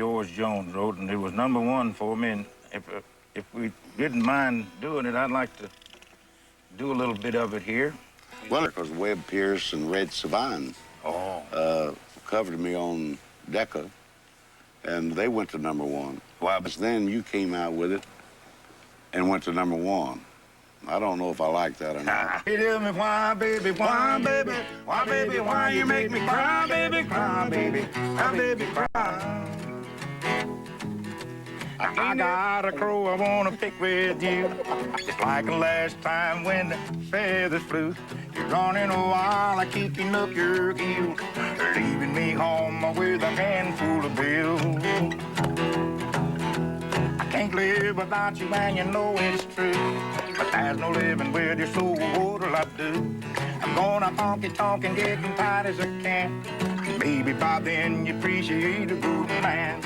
George Jones wrote, and it was #1 for me. And if we didn't mind doing it, I'd like to do a little bit of it here. Well, because Webb Pierce and Red Savine covered me on Decca, and they went to #1. Why? But then you came out with it and went to #1. I don't know if I like that or not. Tell me why, baby, why, baby, why you make me cry, baby, baby, cry. I got a crow I wanna pick with you, just like the last time when the feathers flew. You're running a while, I kicking up your heels, leaving me home with a handful of bills. I can't live without you, and you know it's true. But there's no living with you, so what'll I do? I'm gonna honky-tonk and getting tight as I can. Maybe by then you appreciate a good man.